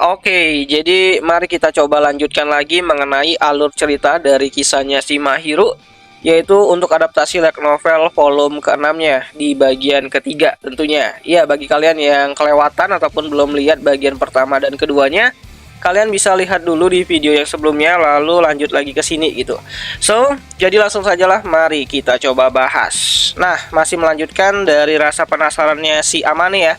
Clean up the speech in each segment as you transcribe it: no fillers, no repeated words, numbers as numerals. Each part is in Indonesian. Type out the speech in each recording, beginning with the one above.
Oke, jadi mari kita coba lanjutkan lagi mengenai alur cerita dari kisahnya si Mahiro, yaitu untuk adaptasi light novel volume ke-6-nya di bagian ketiga tentunya. Ya, bagi kalian yang kelewatan ataupun belum lihat bagian pertama dan keduanya, kalian bisa lihat dulu di video yang sebelumnya lalu lanjut lagi ke sini gitu. So, jadi langsung sajalah mari kita coba bahas. Nah, masih melanjutkan dari rasa penasarannya si Amane ya,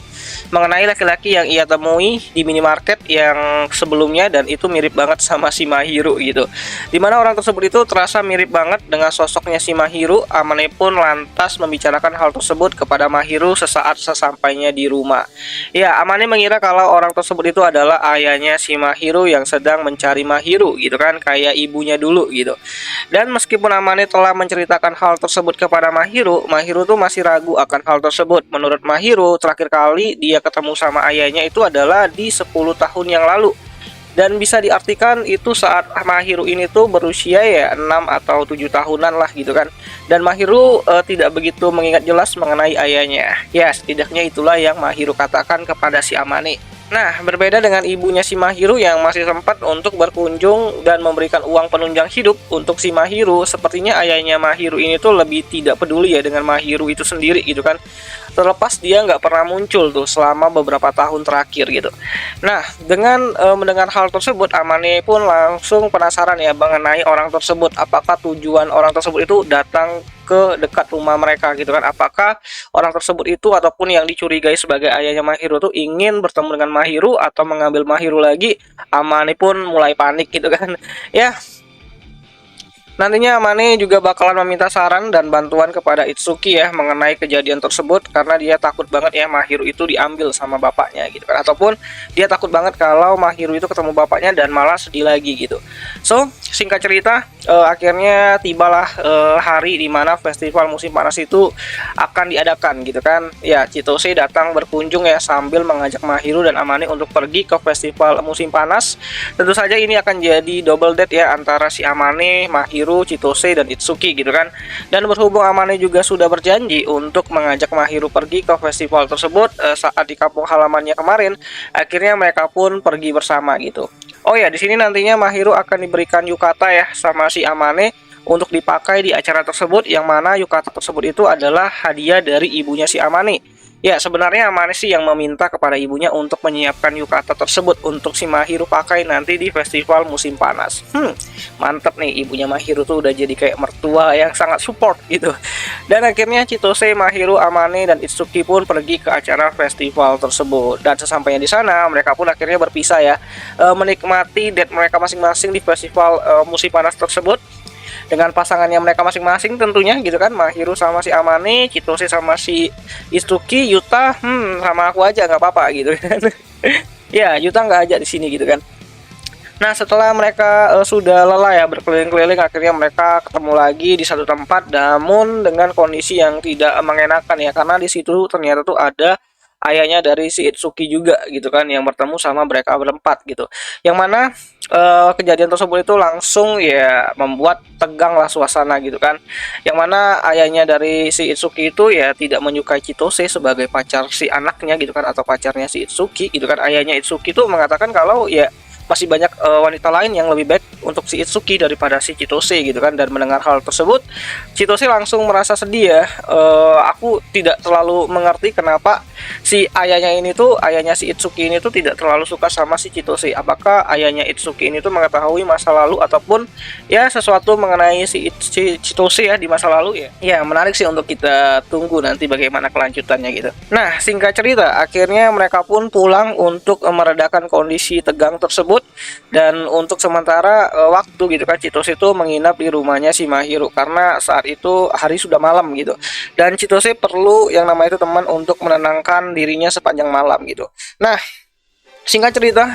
mengenai laki-laki yang ia temui di minimarket yang sebelumnya, dan itu mirip banget sama si Mahiro gitu. Dimana orang tersebut itu terasa mirip banget dengan sosoknya si Mahiro. Amane pun lantas membicarakan hal tersebut kepada Mahiro sesaat sesampainya di rumah. Ya, Amane mengira kalau orang tersebut itu adalah ayahnya si Mahiro yang sedang mencari Mahiro gitu kan, kayak ibunya dulu gitu. Dan meskipun Amane telah menceritakan hal tersebut kepada Mahiro, Mahiro tuh masih ragu akan hal tersebut. Menurut Mahiro, terakhir kali dia ketemu sama ayahnya itu adalah di 10 tahun yang lalu. Dan bisa diartikan itu saat Mahiro ini tuh berusia ya 6 atau 7 tahunan lah gitu kan. Dan Mahiro tidak begitu mengingat jelas mengenai ayahnya. Ya, setidaknya itulah yang Mahiro katakan kepada si Amane. Nah, berbeda dengan ibunya si Mahiro yang masih sempat untuk berkunjung dan memberikan uang penunjang hidup untuk si Mahiro, sepertinya ayahnya Mahiro ini tuh lebih tidak peduli ya dengan Mahiro itu sendiri gitu kan. Terlepas dia nggak pernah muncul tuh selama beberapa tahun terakhir gitu. Nah, dengan mendengar hal tersebut, Amane pun langsung penasaran ya mengenai orang tersebut. Apakah tujuan orang tersebut itu datang ke dekat rumah mereka gitu kan? Apakah orang tersebut itu ataupun yang dicurigai sebagai ayahnya Mahiro tuh ingin bertemu dengan Mahiro atau mengambil Mahiro lagi? Amane pun mulai panik gitu kan. Ya, nantinya Amane juga bakalan meminta saran dan bantuan kepada Itsuki ya mengenai kejadian tersebut, karena dia takut banget ya Mahiro itu diambil sama bapaknya gitu kan, ataupun dia takut banget kalau Mahiro itu ketemu bapaknya dan malah sedih lagi gitu. So, singkat cerita, akhirnya tibalah hari dimana festival musim panas itu akan diadakan gitu kan. Ya, Chitose datang berkunjung ya sambil mengajak Mahiro dan Amane untuk pergi ke festival musim panas. Tentu saja ini akan jadi double date ya antara si Amane, Mahiro, Chitose, dan Itsuki gitu kan. Dan berhubung Amane juga sudah berjanji untuk mengajak Mahiro pergi ke festival tersebut saat di kampung halamannya kemarin, akhirnya mereka pun pergi bersama gitu. Oh ya, di sini nantinya Mahiro akan diberikan yukata ya sama si Amane untuk dipakai di acara tersebut, yang mana yukata tersebut itu adalah hadiah dari ibunya si Amane. Ya, sebenarnya Amane sih yang meminta kepada ibunya untuk menyiapkan yukata tersebut untuk si Mahiro pakai nanti di festival musim panas. Mantep nih, ibunya Mahiro tuh udah jadi kayak mertua yang sangat support gitu. Dan akhirnya Chitose, Mahiro, Amane, dan Itsuki pun pergi ke acara festival tersebut. Dan sesampainya di sana, mereka pun akhirnya berpisah ya, menikmati date mereka masing-masing di festival musim panas tersebut dengan pasangannya mereka masing-masing tentunya gitu kan. Mahiro sama si Amane, Chitose sama si Itsuki, Yuta sama aku aja nggak apa-apa gitu kan. Ya, Yuta nggak aja di sini gitu kan. Nah, setelah mereka sudah lelah ya berkeliling-keliling, akhirnya mereka ketemu lagi di satu tempat, namun dengan kondisi yang tidak mengenakan ya, karena di situ ternyata tuh ada ayahnya dari si Itsuki juga gitu kan, yang bertemu sama mereka berempat gitu. Yang mana kejadian tersebut itu langsung ya membuat tegang lah suasana gitu kan. Yang mana ayahnya dari si Itsuki itu ya tidak menyukai Chitose sebagai pacar si anaknya gitu kan, atau pacarnya si Itsuki gitu kan. Ayahnya Itsuki itu mengatakan kalau ya masih banyak wanita lain yang lebih baik untuk si Itsuki daripada si Chitose gitu kan. Dan mendengar hal tersebut, Chitose langsung merasa sedih ya. Aku tidak terlalu mengerti kenapa si ayahnya ini tuh, ayahnya si Itsuki ini tuh tidak terlalu suka sama si Chitose. Apakah ayahnya Itsuki ini tuh mengetahui masa lalu ataupun ya sesuatu mengenai si Chitose ya di masa lalu ya. Ya, menarik sih untuk kita tunggu nanti bagaimana kelanjutannya gitu. Nah, singkat cerita, akhirnya mereka pun pulang untuk meredakan kondisi tegang tersebut. Dan untuk sementara waktu gitu kan, Chitose itu menginap di rumahnya si Mahiro karena saat itu hari sudah malam gitu. Dan Chitose perlu yang namanya itu teman untuk menenangkan dirinya sepanjang malam gitu. Nah, singkat cerita,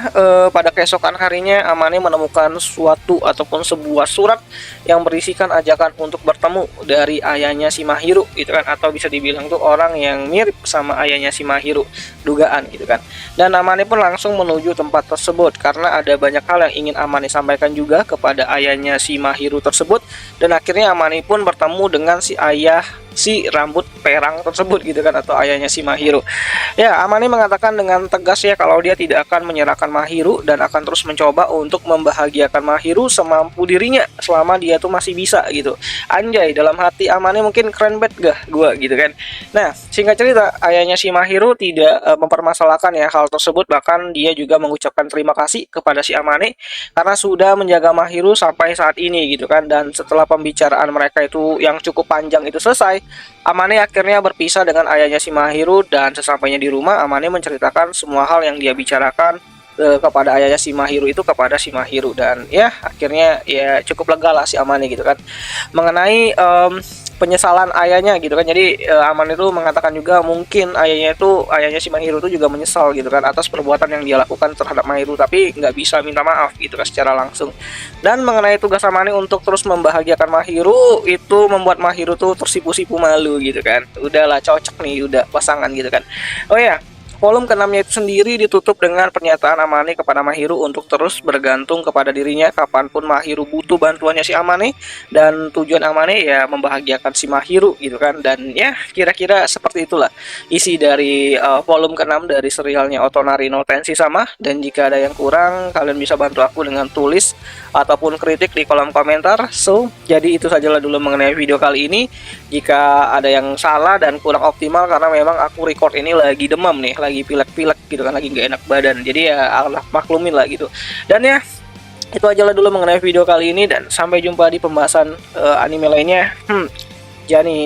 pada keesokan harinya Amane menemukan suatu ataupun sebuah surat yang berisikan ajakan untuk bertemu dari ayahnya si Mahiro gitu kan, atau bisa dibilang tuh orang yang mirip sama ayahnya si Mahiro, dugaan gitu kan. Dan Amane pun langsung menuju tempat tersebut karena ada banyak hal yang ingin Amane sampaikan juga kepada ayahnya si Mahiro tersebut. Dan akhirnya Amane pun bertemu dengan si ayah si rambut perang tersebut gitu kan, atau ayahnya si Mahiru. Ya, Amane mengatakan dengan tegas ya kalau dia tidak akan menyerahkan Mahiru dan akan terus mencoba untuk membahagiakan Mahiru semampu dirinya selama dia tuh masih bisa gitu. Anjay, dalam hati Amane mungkin keren banget gak gua gitu kan. Nah, singkat cerita, ayahnya si Mahiru tidak mempermasalahkan ya hal tersebut, bahkan dia juga mengucapkan terima kasih kepada si Amane karena sudah menjaga Mahiru sampai saat ini gitu kan. Dan setelah pembicaraan mereka itu yang cukup panjang itu selesai, Amane akhirnya berpisah dengan ayahnya si Mahiru, dan sesampainya di rumah Amane menceritakan semua hal yang dia bicarakan kepada ayahnya si Mahiru itu kepada si Mahiru. Dan ya akhirnya ya cukup lega lah si Amane gitu kan mengenai penyesalan ayahnya gitu kan. Jadi Amane itu mengatakan juga mungkin ayahnya si Mahiru itu juga menyesal gitu kan atas perbuatan yang dia lakukan terhadap Mahiru, tapi nggak bisa minta maaf gitu kan secara langsung. Dan mengenai tugas Amane untuk terus membahagiakan Mahiru, itu membuat Mahiru tuh tersipu-sipu malu gitu kan. Udahlah, cocok nih, udah pasangan gitu kan. Oh ya, volume ke-6-nya itu sendiri ditutup dengan pernyataan Amane kepada Mahiru untuk terus bergantung kepada dirinya kapanpun Mahiru butuh bantuannya si Amane, dan tujuan Amane ya membahagiakan si Mahiru gitu kan. Dan ya kira-kira seperti itulah isi dari volume ke-6 dari serialnya Otonari no Tenshi sama. Dan jika ada yang kurang, kalian bisa bantu aku dengan tulis ataupun kritik di kolom komentar. So, jadi itu sajalah dulu mengenai video kali ini. Jika ada yang salah dan kurang optimal karena memang aku record ini lagi demam nih, lagi pilek-pilek gitu kan, lagi nggak enak badan, jadi ya Allah maklumin lah gitu. Dan ya itu aja lah dulu mengenai video kali ini, dan sampai jumpa di pembahasan anime lainnya. Jani.